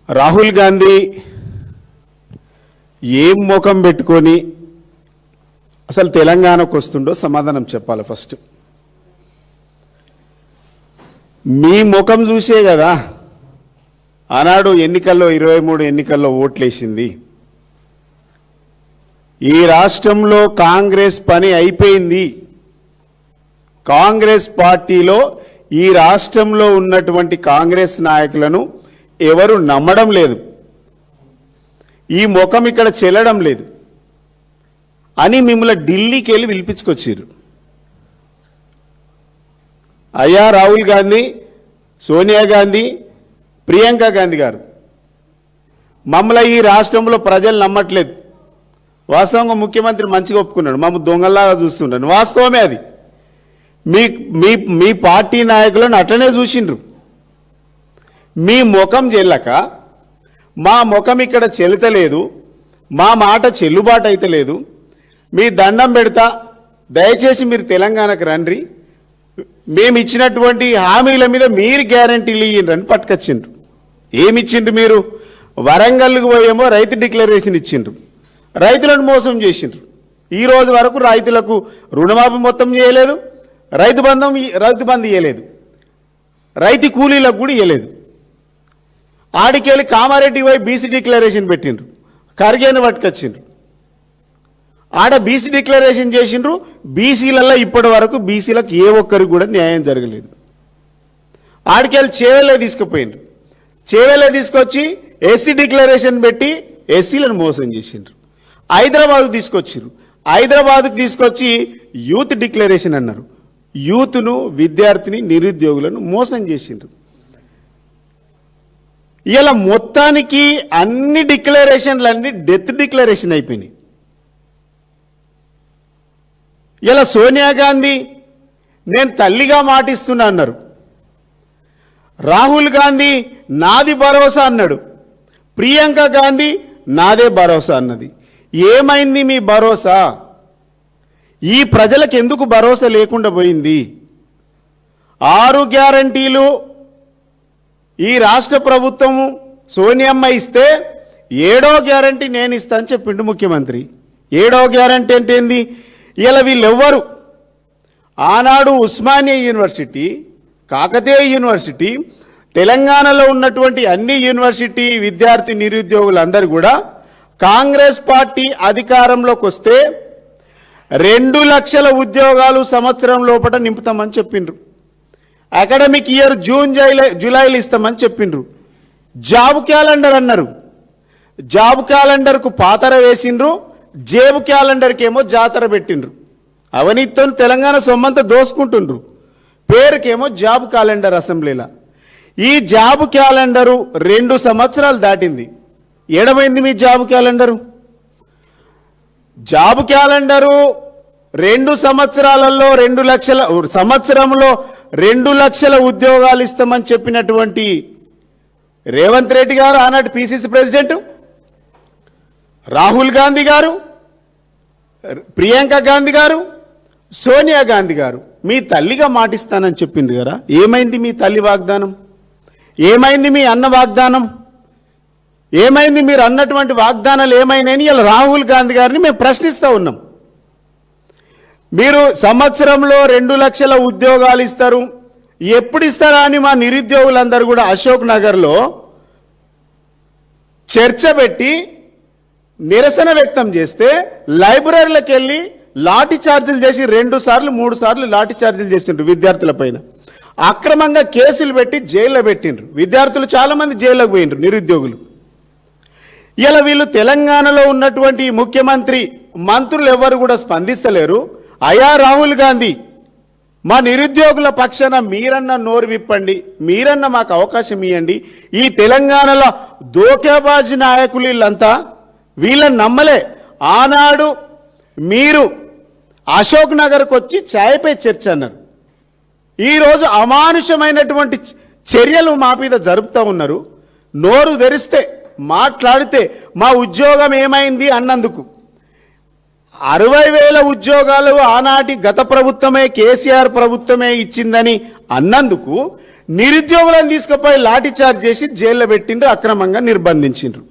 రాహుల్ గాంధీ ఏం ముఖం పెట్టుకొని అసలు తెలంగాణకు వస్తుండో సమాధానం చెప్పాలి. ఫస్ట్ మీ ముఖం చూసే కదా ఆనాడు ఎన్నికల్లో 23 ఎన్నికల్లో ఓట్లేసింది. ఈ రాష్ట్రంలో కాంగ్రెస్ పని అయిపోయింది. కాంగ్రెస్ పార్టీలో ఈ రాష్ట్రంలో ఉన్నటువంటి కాంగ్రెస్ నాయకులను ఎవరు నమ్మడం లేదు, ఈ ముఖం ఇక్కడ చెల్లడం లేదు అని మిమ్మల్ని ఢిల్లీకి వెళ్ళి పిలిపించుకొచ్చారు. అయ్యా రాహుల్ గాంధీ, సోనియా గాంధీ, ప్రియాంక గాంధీ గారు, మమ్మల్ని ఈ రాష్ట్రంలో ప్రజలు నమ్మట్లేదు. వాస్తవంగా ముఖ్యమంత్రి మంచిగా ఒప్పుకున్నాడు, మమ్మల్ని దొంగల్లాగా చూస్తున్నాడు. వాస్తవమే అది. మీ పార్టీ నాయకులను అట్లనే చూసిండ్రు. మీ ముఖం చెల్లక మా ముఖం ఇక్కడ చెల్లుతలేదు, మా మాట చెల్లుబాటు అయితే లేదు, మీ దండం పెడతా దయచేసి మీరు తెలంగాణకు రండి, మేము ఇచ్చినటువంటి హామీల మీద మీరు గ్యారంటీలు ఇయ్యండి పట్టుకొచ్చిండ్రు. ఏమిచ్చిండ్రు మీరు? వరంగల్కి పోయేమో రైతు డిక్లరేషన్ ఇచ్చిండ్రు, రైతులను మోసం చేసిండ్రు. ఈ రోజు వరకు రైతులకు రుణమాఫీ మొత్తం చేయలేదు, రైతు బంధు ఇవ్వలేదు, రైతు కూలీలకు కూడా ఇవ్వలేదు. ఆడికెళ్ళి కామారెడ్డి పోయి బీసీ డిక్లరేషన్ పెట్టిండ్రు, ఖర్గేను పట్టుకొచ్చిండ్రు. ఆడ బీసీ డిక్లరేషన్ చేసిండ్రు. బీసీలలో ఇప్పటి వరకు బీసీలకు ఏ ఒక్కరికి కూడా న్యాయం జరగలేదు. ఆడికెళ్ళి చేవెళ్ళే తీసుకుపోయిండ్రు, చేవెళ్ళే తీసుకొచ్చి ఎస్సీ డిక్లరేషన్ పెట్టి ఎస్సీలను మోసం చేసిండ్రు. హైదరాబాద్కు తీసుకొచ్చిండ్రు, హైదరాబాద్కు తీసుకొచ్చి యూత్ డిక్లరేషన్ అన్నారు. యూత్ను, విద్యార్థిని, నిరుద్యోగులను మోసం చేసిండ్రు. ఇలా మొత్తానికి అన్ని డిక్లరేషన్లన్నీ డెత్ డిక్లరేషన్ అయిపోయినాయి. ఇలా సోనియా గాంధీ నేను తల్లిగా మాటిస్తున్నా అన్నారు, రాహుల్ గాంధీ నాది భరోసా అన్నాడు, ప్రియాంక గాంధీ నాదే భరోసా అన్నది. ఏమైంది మీ భరోసా? ఈ ప్రజలకు ఎందుకు భరోసా లేకుండా పోయింది? 6 గ్యారంటీలు ఈ రాష్ట్ర ప్రభుత్వము సోనియమ్మ ఇస్తే 7వ గ్యారంటీ నేను ఇస్తా అని చెప్పిండు ముఖ్యమంత్రి. 7వ గ్యారంటీ అంటే ఏంది? ఇలా వీళ్ళెవ్వరు ఆనాడు ఉస్మానియా యూనివర్సిటీ, కాకతీయ యూనివర్సిటీ, తెలంగాణలో ఉన్నటువంటి అన్ని యూనివర్సిటీ విద్యార్థి నిరుద్యోగులందరూ కూడా కాంగ్రెస్ పార్టీ అధికారంలోకి వస్తే 2 లక్షల ఉద్యోగాలు సంవత్సరం లోపల నింపుతామని చెప్పిండ్రు. అకాడమిక్ ఇయర్ జూన్ జూలైలో ఇస్తామని చెప్పిండ్రు. జాబ్ క్యాలెండర్ అన్నారు, జాబ్ క్యాలెండర్కు పాతర వేసిండ్రు, జేబు క్యాలెండర్కి ఏమో జాతర పెట్టిండ్రు. అవినీతితో తెలంగాణ సొమ్మంతా దోసుకుంటుండ్రు. పేరుకేమో జాబ్ క్యాలెండర్ అసెంబ్లీలో. ఈ జాబ్ క్యాలెండరు 2 సంవత్సరాలు దాటింది. ఏడమైంది మీ జాబ్ క్యాలెండరు? జాబ్ క్యాలెండరు 2 సంవత్సరాలలో 2 లక్షల సంవత్సరంలో 2 లక్షల ఉద్యోగాలు ఇస్తామని చెప్పినటువంటి రేవంత్ రెడ్డి గారు, ఆనాటి పిసిసి ప్రెసిడెంట్, రాహుల్ గాంధీ గారు, ప్రియాంక గాంధీ గారు, సోనియా గాంధీ గారు మీ తల్లిగా మాటిస్తానని చెప్పింది కదా. ఏమైంది మీ తల్లి వాగ్దానం? ఏమైంది మీ అన్న వాగ్దానం? ఏమైంది మీరు అన్నటువంటి వాగ్దానాలు ఏమైనాయని ఇలా రాహుల్ గాంధీ గారిని మేము ప్రశ్నిస్తూ ఉన్నాం. మీరు సంవత్సరంలో 2 లక్షల ఉద్యోగాలు ఇస్తారు, ఎప్పుడు ఇస్తారా అని మా నిరుద్యోగులందరూ కూడా అశోక్ నగర్లో చర్చ పెట్టి నిరసన వ్యక్తం చేస్తే లైబ్రరీలకు వెళ్ళి లాఠీ చార్జీలు చేసి 2 సార్లు 3 సార్లు లాఠీ చార్జీలు చేసిండ్రు విద్యార్థుల పైన. అక్రమంగా కేసులు పెట్టి జైల్లో పెట్టిండ్రు. విద్యార్థులు చాలామంది జైల్లోకి పోయిండ్రు, నిరుద్యోగులు. ఇలా వీళ్ళు తెలంగాణలో ఉన్నటువంటి ముఖ్యమంత్రి, మంత్రులు ఎవరు కూడా స్పందిస్తలేరు. అయా రాహుల్ గాంధీ, మా నిరుద్యోగుల పక్షాన మీరన్న నోరు విప్పండి, మీరన్న మాకు అవకాశం ఇవ్వండి. ఈ తెలంగాణలో దోకేబాజీ నాయకులు వీళ్ళంతా, వీళ్ళని నమ్మలే. ఆనాడు మీరు అశోక్ నగర్కి వచ్చి ఛాయ్పై చర్చ అన్నారు. ఈరోజు అమానుషమైనటువంటి చర్యలు మా మీద జరుపుతూ ఉన్నారు. నోరు తెరిస్తే మాట్లాడితే మా ఉద్యోగం ఏమైంది అన్నందుకు 60,000 ఉద్యోగాలు ఆనాటి గత ప్రభుత్వమే, కేసీఆర్ ప్రభుత్వమే ఇచ్చిందని అన్నందుకు నిరుద్యోగులను తీసుకుపోయి లాఠీ చార్జ్ చేసి జైల్లో పెట్టిండ్రు, అక్రమంగా నిర్బంధించిండ్రు.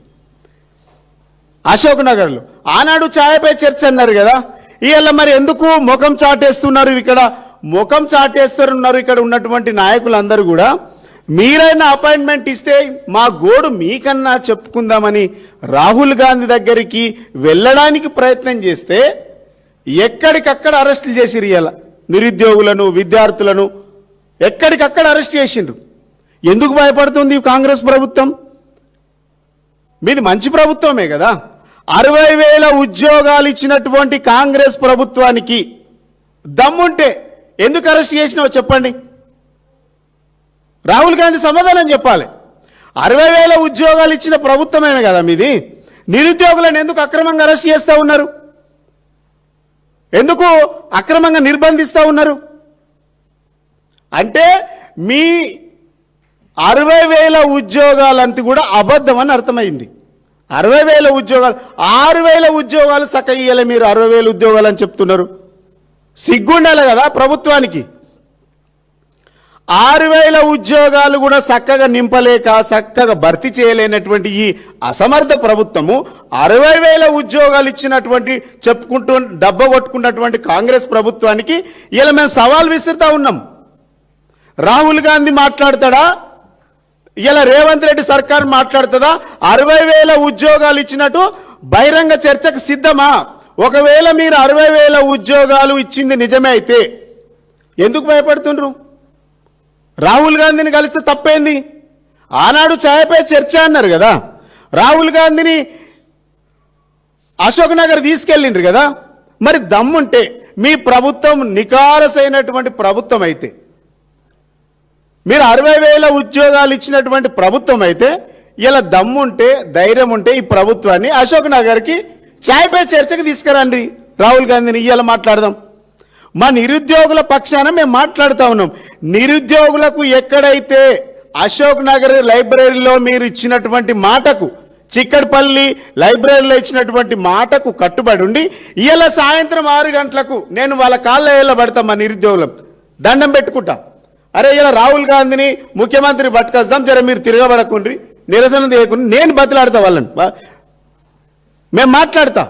అశోక్ నగర్లో ఆనాడు ఛాయపై చర్చ అన్నారు కదా, ఇవాళ మరి ఎందుకు ముఖం చాటేస్తున్నారు? ఇక్కడ ముఖం చాటేస్తున్నారు ఇక్కడ ఉన్నటువంటి నాయకులందరూ కూడా. మీరైనా అపాయింట్మెంట్ ఇస్తే మా గోడు మీకన్నా చెప్పుకుందామని రాహుల్ గాంధీ దగ్గరికి వెళ్ళడానికి ప్రయత్నం చేస్తే ఎక్కడికక్కడ అరెస్టులు చేసిరు. ఇవాళ నిరుద్యోగులను, విద్యార్థులను ఎక్కడికక్కడ అరెస్ట్ చేసిండ్రు. ఎందుకు భయపడుతుంది కాంగ్రెస్ ప్రభుత్వం? మీది మంచి ప్రభుత్వమే కదా. 60,000 ఉద్యోగాలు ఇచ్చినటువంటి కాంగ్రెస్ ప్రభుత్వానికి దమ్ముంటే ఎందుకు అరెస్ట్ చేసినావో చెప్పండి. రాహుల్ గాంధీ సమాధానం చెప్పాలి. 60,000 ఉద్యోగాలు ఇచ్చిన ప్రభుత్వమే కదా మీది. నిరుద్యోగులను ఎందుకు అక్రమంగా అరెస్ట్ చేస్తూ ఉన్నారు? ఎందుకు అక్రమంగా నిర్బంధిస్తూ ఉన్నారు? అంటే మీ 60,000 ఉద్యోగాలంతా కూడా అబద్ధం అని అర్థమైంది. 60,000 ఉద్యోగాలు, 6,000 ఉద్యోగాలు సక్కయ్యలే. మీరు 60,000 ఉద్యోగాలు అని చెప్తున్నారు. సిగ్గుండాలి కదా ప్రభుత్వానికి. 6,000 ఉద్యోగాలు కూడా చక్కగా నింపలేక, చక్కగా భర్తీ చేయలేనటువంటి ఈ అసమర్థ ప్రభుత్వము 60,000 ఉద్యోగాలు ఇచ్చినటువంటి చెప్పుకుంటూ డబ్బ కొట్టుకున్నటువంటి కాంగ్రెస్ ప్రభుత్వానికి ఇలా మేము సవాల్ విసురుతా ఉన్నాం. రాహుల్ గాంధీ మాట్లాడతాడా? ఇలా రేవంత్ రెడ్డి సర్కార్ మాట్లాడుతుందా? 60,000 ఉద్యోగాలు ఇచ్చినట్టు బహిరంగ చర్చకు సిద్ధమా? ఒకవేళ మీరు 60,000 ఉద్యోగాలు ఇచ్చింది నిజమే అయితే ఎందుకు భయపడుతుండ్రు? రాహుల్ గాంధీని కలిస్తే తప్పేంది? ఆనాడు ఛాయపై చర్చ అన్నారు కదా. రాహుల్ గాంధీని అశోక్ నగర్ తీసుకెళ్ళిండ్రు కదా. మరి దమ్ముంటే మీ ప్రభుత్వం నికారసైనటువంటి ప్రభుత్వం అయితే, మీరు 60,000 ఉద్యోగాలు ఇచ్చినటువంటి ప్రభుత్వం అయితే, ఇలా దమ్ముంటే, ధైర్యం ఉంటే ఈ ప్రభుత్వాన్ని అశోక్ నగర్కి ఛాయపై చర్చకు తీసుకురండి. రాహుల్ గాంధీని ఇవాళ మాట్లాడదాం. మా నిరుద్యోగుల పక్షాన మేము మాట్లాడుతూ ఉన్నాం. నిరుద్యోగులకు ఎక్కడైతే అశోక్ నగర్ లైబ్రరీలో మీరు ఇచ్చినటువంటి మాటకు, చిక్కడపల్లి లైబ్రరీలో ఇచ్చినటువంటి మాటకు కట్టుబడి ఉండి ఇవాళ సాయంత్రం 6 గంటలకు నేను వాళ్ళ కాళ్ళ ఏళ్ళ పడతా, మా నిరుద్యోగులం దండం పెట్టుకుంటా. అరే ఇలా రాహుల్ గాంధీని ముఖ్యమంత్రి పట్టుకొస్తాం, జర మీరు తిరగబడకుండ్రి, నిరసన చేయకుండా నేను బతిలాడతా వాళ్ళని, మేము మాట్లాడతా.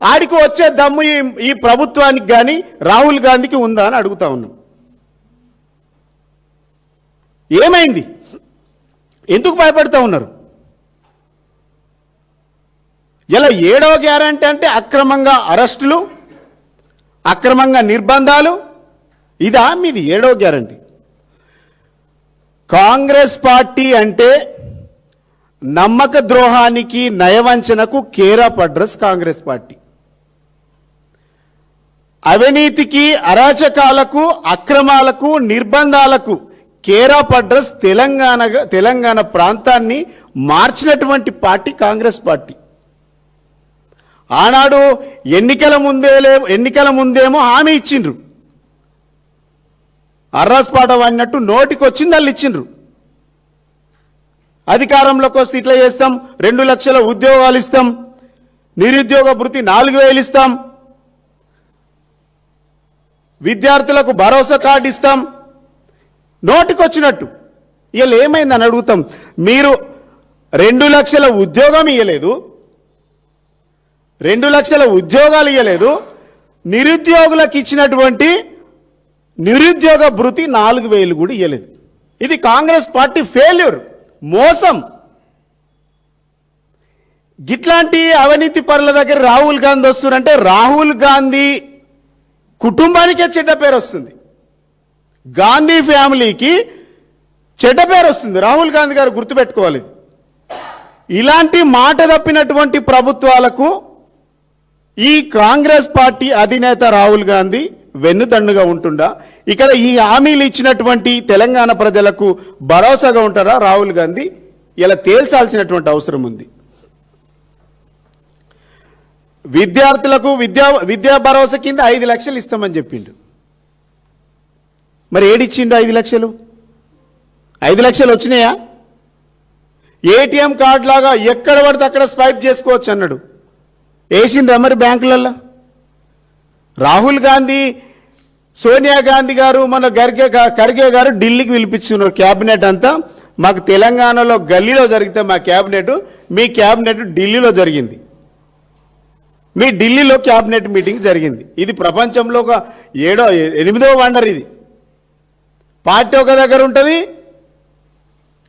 ఆడికి వచ్చే దమ్ము ఈ ప్రభుత్వానికి కానీ రాహుల్ గాంధీకి ఉందా అని అడుగుతా ఉన్నాం. ఏమైంది? ఎందుకు భయపడతా ఉన్నారు? ఇలా 7వ గ్యారంటీ అంటే అక్రమంగా అరెస్టులు, అక్రమంగా నిర్బంధాలు, ఇదా మీది 7వ గ్యారంటీ? కాంగ్రెస్ పార్టీ అంటే నమ్మక ద్రోహానికి, నయవంచనకు కేరాఫ్ అడ్రస్ కాంగ్రెస్ పార్టీ. అవినీతికి, అరాచకాలకు, అక్రమాలకు, నిర్బంధాలకు కేరాఫ్ అడ్రస్ తెలంగాణ ప్రాంతాన్ని మార్చినటువంటి పార్టీ కాంగ్రెస్ పార్టీ. ఆనాడు ఎన్నికల ముందేమో హామీ ఇచ్చిండ్రు, అర్రాస్పాట వాడినట్టు నోటికి వచ్చింది వాళ్ళు ఇచ్చిండ్రు. అధికారంలోకి వస్తే ఇట్లా చేస్తాం, 2 లక్షల ఉద్యోగాలు ఇస్తాం, నిరుద్యోగ భృతి 4,000 ఇస్తాం, విద్యార్థులకు భరోసా కార్డు ఇస్తాం, నోటికొచ్చినట్టు. ఇలా ఏమైందని అడుగుతాం. మీరు 2 లక్షల ఉద్యోగం ఇవ్వలేదు, 2 లక్షల ఉద్యోగాలు ఇవ్వలేదు, నిరుద్యోగులకు ఇచ్చినటువంటి నిరుద్యోగ భృతి 4,000 కూడా ఇవ్వలేదు. ఇది కాంగ్రెస్ పార్టీ ఫెయిల్యూర్, మోసం. గిట్లాంటి అవినీతి పరుల దగ్గర రాహుల్ గాంధీ వస్తున్నారంటే రాహుల్ గాంధీ కుటుంబానికే చెడ్డ పేరు వస్తుంది, గాంధీ ఫ్యామిలీకి చెడ్డ పేరు వస్తుంది. రాహుల్ గాంధీ గారు గుర్తుపెట్టుకోవాలి. ఇలాంటి మాట తప్పినటువంటి ప్రభుత్వాలకు ఈ కాంగ్రెస్ పార్టీ అధినేత రాహుల్ గాంధీ వెన్నుదన్నుగా ఉంటుండా? ఇక్కడ ఈ హామీలు ఇచ్చినటువంటి తెలంగాణ ప్రజలకు భరోసాగా ఉంటారా రాహుల్ గాంధీ? ఇలా తేల్చాల్సినటువంటి అవసరం ఉంది. విద్యార్థులకు విద్యా భరోసా కింద 5 లక్షలు ఇస్తామని చెప్పిండు. మరి ఏడిచ్చిండు 5 లక్షలు? 5 లక్షలు వచ్చినాయా? ఏటీఎం కార్డు లాగా ఎక్కడ పడితే అక్కడ స్వైప్ చేసుకోవచ్చు అన్నాడు. వేసిండ్రా మరి బ్యాంకులలో? రాహుల్ గాంధీ సోనియా గాంధీ గారు మన ఖర్గే గారు ఢిల్లీకి పిలిపించున్నారు క్యాబినెట్ అంతా. మాకు తెలంగాణలో గల్లీలో జరిగితే మా క్యాబినెట్, మీ క్యాబినెట్ ఢిల్లీలో జరిగింది. మీ ఢిల్లీలో క్యాబినెట్ మీటింగ్ జరిగింది. ఇది ప్రపంచంలో ఒక 8వ వండర్. ఇది పార్టీ ఒక దగ్గర ఉంటుంది,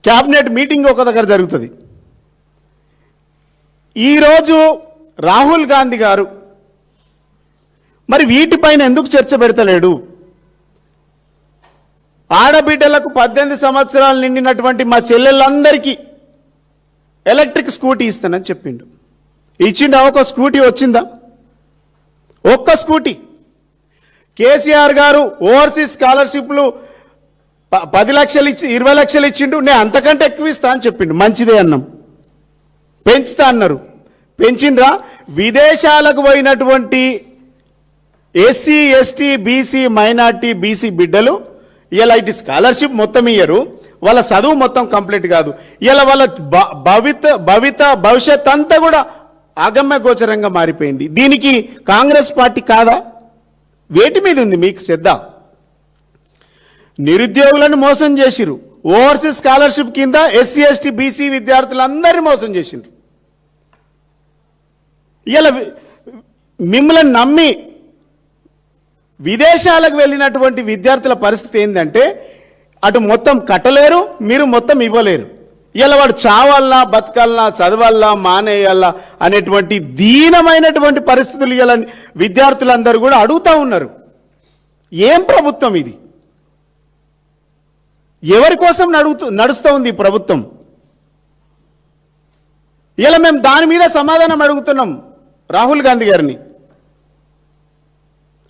క్యాబినెట్ మీటింగ్ ఒక దగ్గర జరుగుతుంది. ఈరోజు రాహుల్ గాంధీ గారు మరి వీటిపైన ఎందుకు చర్చ పెడతలేడు? ఆడబిడ్డలకు 18 సంవత్సరాలు నిండినటువంటి మా చెల్లెళ్ళందరికీ ఎలక్ట్రిక్ స్కూటీ ఇస్తానని చెప్పిండు. ఇచ్చిండా? ఒక స్కూటీ వచ్చిందా? ఒక్క స్కూటీ. కేసీఆర్ గారు ఓవర్సీస్ స్కాలర్షిప్లు 10 లక్షలు ఇచ్చి 20 లక్షలు ఇచ్చిండు. నేను అంతకంటే ఎక్కువ ఇస్తా అని చెప్పిండు. మంచిదే అన్నాం. పెంచుతా అన్నారు, పెంచిండ్రా? విదేశాలకు పోయినటువంటి SC ST BC minority BC బిడ్డలు ఇలా ఇటు స్కాలర్షిప్ మొత్తం ఇయ్యరు, వాళ్ళ చదువు మొత్తం కంప్లీట్ కాదు. ఇలా వాళ్ళ భవిష్యత్ అంతా కూడా అగమ్య గోచరంగా మారిపోయింది. దీనికి కాంగ్రెస్ పార్టీ కాదా? వేటి మీద ఉంది మీకు శ్రద్ధ? నిరుద్యోగులను మోసం చేసిరు. ఓవర్సీస్ స్కాలర్షిప్ కింద ఎస్సీ ఎస్టీ బీసీ విద్యార్థులందరినీ మోసం చేసిండ్రు. ఇలా మిమ్మల్ని నమ్మి విదేశాలకు వెళ్ళినటువంటి విద్యార్థుల పరిస్థితి ఏంటంటే అటు మొత్తం కట్టలేరు, మీరు మొత్తం ఇవ్వలేరు. ఇలా వాడు చావాలన్నా బతకాలన్నా చదవాలన్నా మానేయాలా అనేటువంటి దీనమైనటువంటి పరిస్థితులు ఇలా విద్యార్థులందరూ కూడా అడుగుతూ ఉన్నారు. ఏం ప్రభుత్వం ఇది? ఎవరి కోసం నడుస్తూ ఉంది ఈ ప్రభుత్వం? ఇలా మేము దాని మీద సమాధానం అడుగుతున్నాం రాహుల్ గాంధీ గారిని.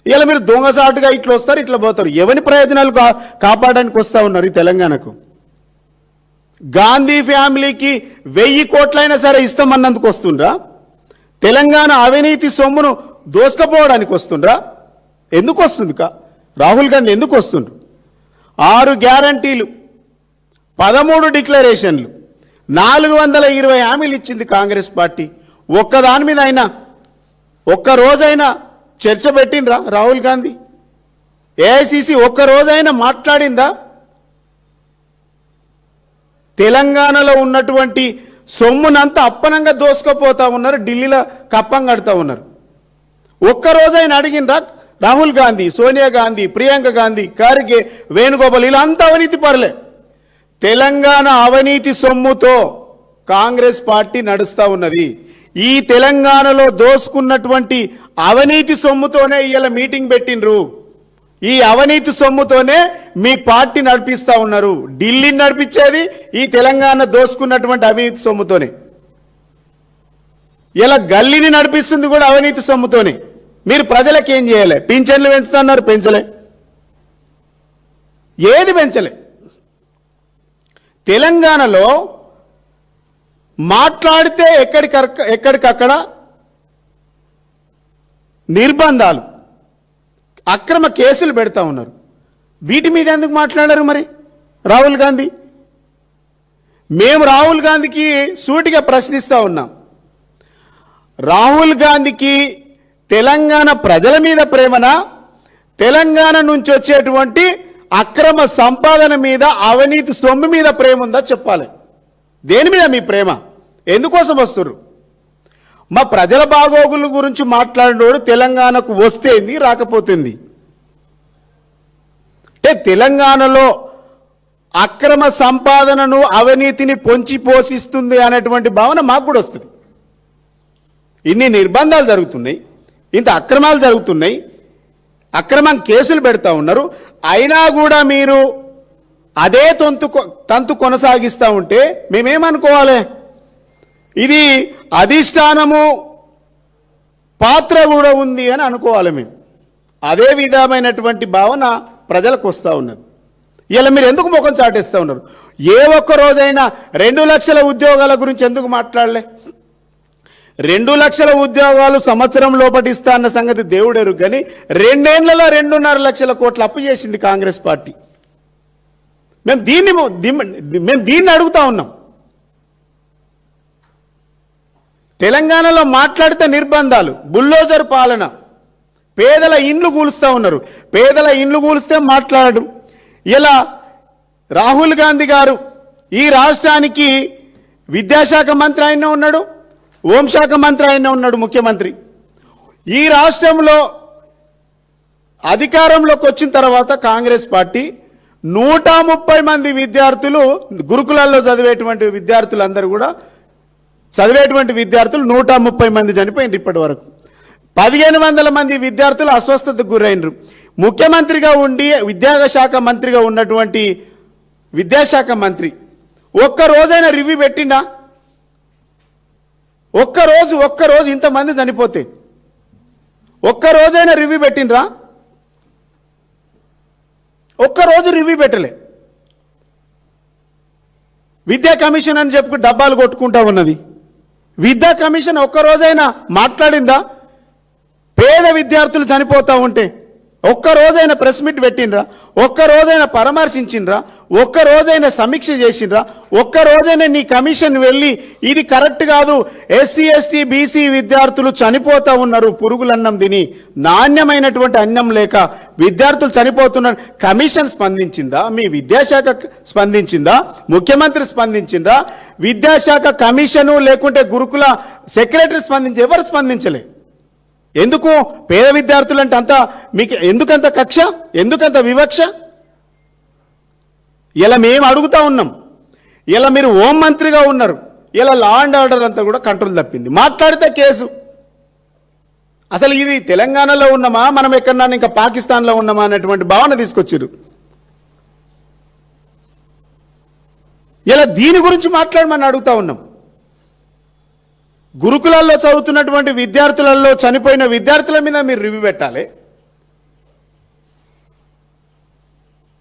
ఇలా మీరు దొంగసాటుగా ఇట్లా వస్తారు, ఇట్లా పోతారు. ఎవరి ప్రయోజనాలు కాపాడడానికి వస్తూ ఉన్నారు ఈ తెలంగాణకు? గాంధీ ఫ్యామిలీకి 1000 కోట్లైనా సరే ఇస్తామన్నందుకు వస్తుండ్రా? తెలంగాణ అవినీతి సొమ్మును దోసుకపోవడానికి వస్తుండ్రా? ఎందుకు వస్తుంది రాహుల్ గాంధీ ఎందుకు వస్తుండ్రు? 6 గ్యారంటీలు, 13 డిక్లరేషన్లు, 420 హామీలు ఇచ్చింది కాంగ్రెస్ పార్టీ. ఒక్కదాని మీద అయినా ఒక్క రోజైనా చర్చ పెట్టిండ్రా రాహుల్ గాంధీ? ఏఐసిసి ఒక్క రోజైనా మాట్లాడిందా? తెలంగాణలో ఉన్నటువంటి సొమ్మునంతా అప్పనంగా దోసుకుపోతా ఉన్నారు, ఢిల్లీలో కప్పం కడతా ఉన్నారు. ఒక్కరోజైనా అడిగినరా రాహుల్ గాంధీ, సోనియా గాంధీ, ప్రియాంక గాంధీ, ఖర్గే, వేణుగోపాల్ ఇలా అంతా అవినీతి పరులే. తెలంగాణ అవినీతి సొమ్ముతో కాంగ్రెస్ పార్టీ నడుస్తూ ఉన్నది. ఈ తెలంగాణలో దోసుకున్నటువంటి అవినీతి సొమ్ముతోనే ఇలా మీటింగ్ పెట్టిండ్రు. ఈ అవినీతి సొమ్ముతోనే మీ పార్టీ నడిపిస్తూ ఉన్నారు. ఢిల్లీని నడిపించేది ఈ తెలంగాణ దోసుకున్నటువంటి అవినీతి సొమ్ముతోనే. ఇలా గల్లీని నడిపిస్తుంది కూడా అవినీతి సొమ్ముతోనే. మీరు ప్రజలకు ఏం చేయాలి? పింఛన్లు పెంచుతున్నారు, పెంచలే. ఏది పెంచలే. తెలంగాణలో మాట్లాడితే ఎక్కడికక్కడ నిర్బంధాలు, అక్రమ కేసులు పెడతా ఉన్నారు. వీటి మీద ఎందుకు మాట్లాడారు మరి రాహుల్ గాంధీ? మేము రాహుల్ గాంధీకి సూటిగా ప్రశ్నిస్తూ ఉన్నాం. రాహుల్ గాంధీకి తెలంగాణ ప్రజల మీద ప్రేమనా, తెలంగాణ నుంచి వచ్చేటువంటి అక్రమ సంపాదన మీద, అవినీతి సొమ్ము మీద ప్రేమ ఉందా చెప్పాలి. దేని మీద మీ ప్రేమ? ఎందుకోసం వస్తున్నారు? మా ప్రజల బాగోగుల గురించి మాట్లాడినోడు తెలంగాణకు వస్తేంది, రాకపోతుంది. అంటే తెలంగాణలో అక్రమ సంపాదనను, అవినీతిని పొంచి పోషిస్తుంది అనేటువంటి భావన మాకు కూడా వస్తుంది. ఇన్ని నిర్బంధాలు జరుగుతున్నాయి, ఇంత అక్రమాలు జరుగుతున్నాయి, అక్రమం కేసులు పెడతా ఉన్నారు. అయినా కూడా మీరు అదే తంతు కొనసాగిస్తూ ఉంటే మేమేమనుకోవాలి? ఇది అధిష్టానము పాత్ర కూడా ఉంది అని అనుకోవాలి మేము. అదే విధమైనటువంటి భావన ప్రజలకు వస్తూ ఉన్నది. ఇలా మీరు ఎందుకు ముఖం చాటేస్తూ ఉన్నారు? ఏ ఒక్క రోజైనా 2 లక్షల ఉద్యోగాల గురించి ఎందుకు మాట్లాడలే? 2 లక్షల ఉద్యోగాలు సంవత్సరం లోపటిస్తా అన్న సంగతి దేవుడెరు. కానీ 2 ఏళ్లలో 2.5 లక్షల కోట్ల అప్పు చేసింది కాంగ్రెస్ పార్టీ. మేము దీన్ని అడుగుతా ఉన్నాం. తెలంగాణలో మాట్లాడితే నిర్బంధాలు, బుల్డోజర్ పాలన, పేదల ఇండ్లు కూలుస్తూ ఉన్నారు. పేదల ఇండ్లు కూలిస్తే మాట్లాడడం. ఇలా రాహుల్ గాంధీ గారు ఈ రాష్ట్రానికి విద్యాశాఖ మంత్రి ఆయన ఉన్నాడు, హోంశాఖ మంత్రి ఆయన ఉన్నాడు, ముఖ్యమంత్రి. ఈ రాష్ట్రంలో అధికారంలోకి వచ్చిన తర్వాత కాంగ్రెస్ పార్టీ 130 మంది విద్యార్థులు గురుకులాల్లో చదివేటువంటి విద్యార్థులందరూ కూడా చదివేటువంటి విద్యార్థులు 130 మంది చనిపోయింది ఇప్పటి వరకు. 1500 మంది విద్యార్థులు అస్వస్థతకు గురైనరు. ముఖ్యమంత్రిగా ఉండి విద్యాశాఖ మంత్రిగా ఉన్నటువంటి విద్యాశాఖ మంత్రి ఒక్క రోజైనా రివ్యూ పెట్టిండా? ఒక్కరోజు ఇంతమంది చనిపోతే ఒక్క రోజైనా రివ్యూ పెట్టిండ్రా? ఒక్కరోజు రివ్యూ పెట్టలే. విద్యా కమిషన్ అని చెప్పి డబ్బాలు కొట్టుకుంటా ఉన్నది. విద్యా కమిషన్ ఒక్కరోజైనా మాట్లాడిందా? పేద విద్యార్థులు చనిపోతూ ఉంటే ఒక్కరోజైనా ప్రెస్ మీట్ పెట్టినరా? ఒక్కరోజైనా పరామర్శించినరా? ఒక్కరోజైనా సమీక్ష చేసినరా? ఒక్కరోజైనా నీ కమిషన్ వెళ్ళి ఇది కరెక్ట్ కాదు, ఎస్సీ ఎస్టీ బీసీ విద్యార్థులు చనిపోతూ ఉన్నారు, పురుగులన్నం తిని నాణ్యమైనటువంటి అన్నం లేక విద్యార్థులు చనిపోతున్నారు, కమిషన్ స్పందించిందా? మీ విద్యాశాఖ స్పందించిందా? ముఖ్యమంత్రి స్పందించిందా? విద్యాశాఖ కమిషను లేకుంటే గురుకుల సెక్రటరీ స్పందించి ఎవరు స్పందించలే. ఎందుకు? పేద విద్యార్థులు అంటే అంత మీకు ఎందుకంత కక్ష, ఎందుకంత వివక్ష? ఇలా మేము అడుగుతా ఉన్నాం. ఇలా మీరు హోం మంత్రిగా ఉన్నారు, ఇలా లా అండ్ ఆర్డర్ అంతా కూడా కంట్రోల్ తప్పింది. మాట్లాడితే కేసు. అసలు ఇది తెలంగాణలో ఉన్నామా, మనం ఎక్కడన్నా ఇంకా పాకిస్తాన్లో ఉన్నామా అనేటువంటి భావన తీసుకొచ్చారు. ఇలా దీని గురించి మాట్లాడమని అడుగుతా ఉన్నాం. గురుకులాల్లో చదువుతున్నటువంటి విద్యార్థులలో చనిపోయిన విద్యార్థుల మీద మీరు రివ్యూ పెట్టాలి.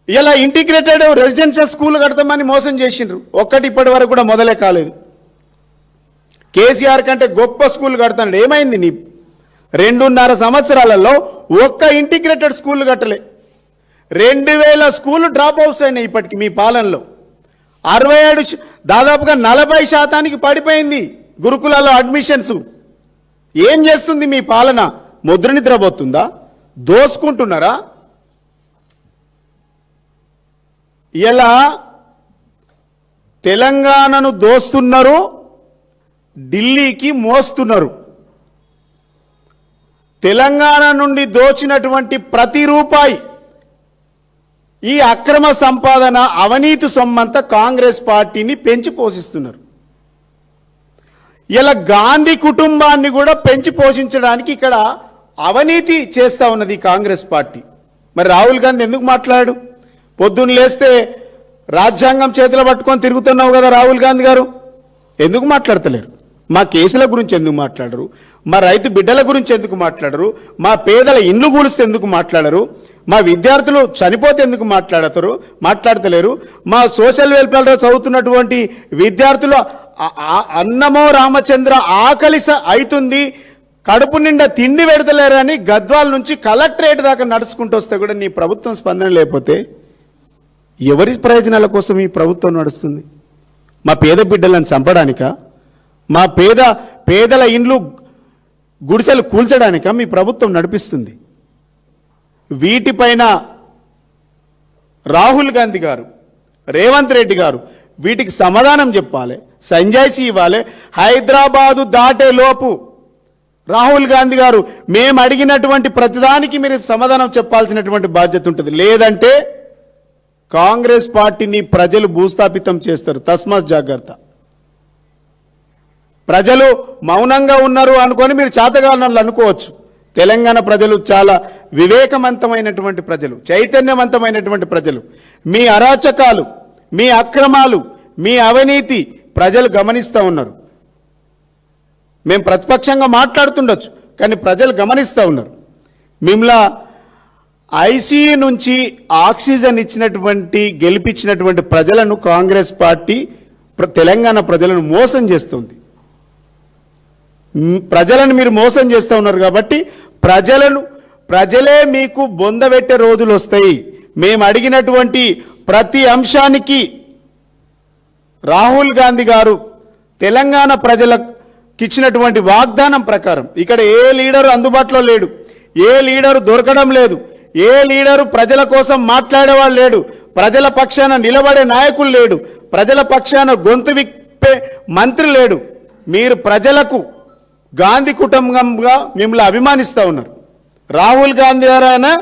ఇలా ఇంటిగ్రేటెడ్ రెసిడెన్షియల్ స్కూల్ కడతామని మోసం చేసిండ్రు. ఒక్కటి ఇప్పటి వరకు కూడా మొదలే కాలేదు. కేసీఆర్ కంటే గొప్ప స్కూల్ కడతాడు. ఏమైంది? నీ 2.5 సంవత్సరాలలో ఒక్క ఇంటిగ్రేటెడ్ స్కూల్ కట్టలే. 2000 స్కూల్ డ్రాప్ అవుట్స్ అయినాయి ఇప్పటికి మీ పాలనలో. 67 దాదాపుగా 40% పడిపోయింది గురుకులాల్లో అడ్మిషన్స్. ఏం చేస్తుంది మీ పాలన? ముద్ర నిద్రపోతుందా? దోసుకుంటున్నారా? ఇలా తెలంగాణను దోస్తున్నారు, ఢిల్లీకి మోస్తున్నారు. తెలంగాణ నుండి దోచినటువంటి ప్రతి రూపాయి ఈ అక్రమ సంపాదన అవినీతి సొమ్మంతా కాంగ్రెస్ పార్టీని పెంచి పోషిస్తున్నారు. ఇలా గాంధీ కుటుంబాన్ని కూడా పెంచి పోషించడానికి ఇక్కడ అవినీతి చేస్తూ ఉన్నది కాంగ్రెస్ పార్టీ. మరి రాహుల్ గాంధీ ఎందుకు మాట్లాడు? పొద్దున్న లేస్తే రాజ్యాంగం చేతిలో పట్టుకొని తిరుగుతున్నావు కదా రాహుల్ గాంధీ గారు, ఎందుకు మాట్లాడతలేరు? మా కేసుల గురించి ఎందుకు మాట్లాడరు? మా రైతు బిడ్డల గురించి ఎందుకు మాట్లాడరు? మా పేదల ఇండ్లు కూలిస్తే ఎందుకు మాట్లాడరు? మా విద్యార్థులు చనిపోతే ఎందుకు మాట్లాడతలేరు? మా సోషల్ వెల్ఫేర్లో చదువుతున్నటువంటి విద్యార్థులు అన్నమో రామచంద్ర ఆకలి అవుతుంది, కడుపు నిండా తిండి పెడతలేరని గద్వాల నుంచి కలెక్టరేట్ దాకా నడుచుకుంటూ వస్తే కూడా నీ ప్రభుత్వం స్పందన లేకపోతే ఎవరి ప్రయోజనాల కోసం ఈ ప్రభుత్వం నడుస్తుంది? మా పేద బిడ్డలను చంపడానికా? మా పేదల ఇండ్లు గుడిసెలు కూల్చడానికా మీ ప్రభుత్వం నడిపిస్తుంది? వీటిపైన రాహుల్ గాంధీ గారు, రేవంత్ రెడ్డి గారు వీటికి సమాధానం చెప్పాలి, సంజాయిషీ ఇవ్వాలి. హైదరాబాదు దాటే లోపు రాహుల్ గాంధీ గారు మేము అడిగినటువంటి ప్రతిదానికి మీరు సమాధానం చెప్పాల్సినటువంటి బాధ్యత ఉంటుంది. లేదంటే కాంగ్రెస్ పార్టీని ప్రజలు భూస్థాపితం చేస్తారు. తస్మాత్ జాగ్రత్త. ప్రజలు మౌనంగా ఉన్నారు అనుకొని మీరు చేతగానని అనుకోవచ్చు. తెలంగాణ ప్రజలు చాలా వివేకవంతమైనటువంటి ప్రజలు, చైతన్యవంతమైనటువంటి ప్రజలు. మీ అరాచకాలు, మీ అక్రమాలు, మీ అవినీతి ప్రజలు గమనిస్తూ ఉన్నారు. మేము ప్రతిపక్షంగా మాట్లాడుతుండొచ్చు, కానీ ప్రజలు గమనిస్తూ ఉన్నారు. మిమ్లా ఐసీయూ నుంచి ఆక్సిజన్ ఇచ్చినటువంటి గెలిపించినటువంటి ప్రజలను కాంగ్రెస్ పార్టీ తెలంగాణ ప్రజలను మోసం చేస్తుంది. ప్రజలను మీరు మోసం చేస్తూ ఉన్నారు కాబట్టి ప్రజలే మీకు బొందబెట్టే రోజులు వస్తాయి. మేము అడిగినటువంటి ప్రతి అంశానికి రాహుల్ గాంధీ గారు తెలంగాణ ప్రజలకు ఇచ్చినటువంటి వాగ్దానం ప్రకారం ఇక్కడ ఏ లీడరు అందుబాటులో లేడు. ఏ లీడరు దొరకడం లేదు, ఏ లీడరు ప్రజల కోసం మాట్లాడేవాళ్ళు లేడు, ప్రజల పక్షాన నిలబడే నాయకులు లేడు, ప్రజల పక్షాన గొంతు విప్పే మంత్రి లేడు. మీరు ప్రజలకు గాంధీ కుటుంబంగా మిమ్మల్ని అభిమానిస్తూ ఉన్నారు. రాహుల్ గాంధీ గారైనా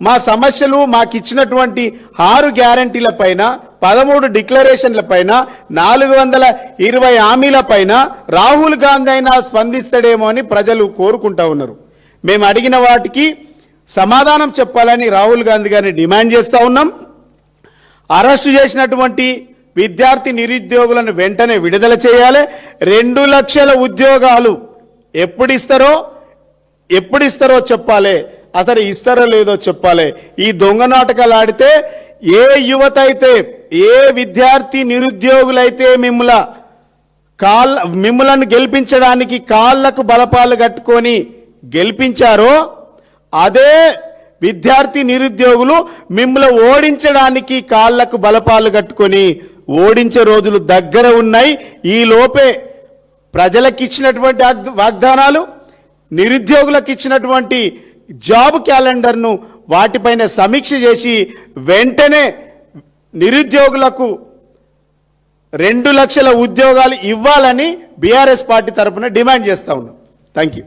మా సమస్యలు మాకు ఇచ్చినటువంటి 6 గ్యారంటీల పైన, 13 డిక్లరేషన్ల పైన, 420 హామీల పైన రాహుల్ గాంధీ అయినా స్పందిస్తాడేమో అని ప్రజలు కోరుకుంటా ఉన్నారు. మేము అడిగిన వాటికి సమాధానం చెప్పాలని రాహుల్ గాంధీ గారిని డిమాండ్ చేస్తూ ఉన్నాం. అరెస్టు చేసినటువంటి విద్యార్థి నిరుద్యోగులను వెంటనే విడుదల చేయాలి. 2 లక్షల ఉద్యోగాలు ఎప్పుడు ఇస్తారో చెప్పాలి. అసలు ఇస్తారో లేదో చెప్పాలి. ఈ దొంగ నాటకాలు ఆడితే ఏ యువత అయితే, ఏ విద్యార్థి నిరుద్యోగులైతే మిమ్మలను గెలిపించడానికి కాళ్లకు బలపాలు కట్టుకొని గెలిపించారో అదే విద్యార్థి నిరుద్యోగులు మిమ్మల్ని ఓడించడానికి కాళ్లకు బలపాలు కట్టుకొని ఓడించే రోజులు దగ్గర ఉన్నాయి. ఈ లోపే ప్రజలకు ఇచ్చినటువంటి వాగ్దానాలు, నిరుద్యోగులకు ఇచ్చినటువంటి జాబ్ క్యాలెండర్ను వాటిపైన సమీక్ష చేసి వెంటనే నిరుద్యోగులకు 2 లక్షల ఉద్యోగాలు ఇవ్వాలని బీఆర్ఎస్ పార్టీ తరఫున డిమాండ్ చేస్తా ఉన్నాం. Thank you.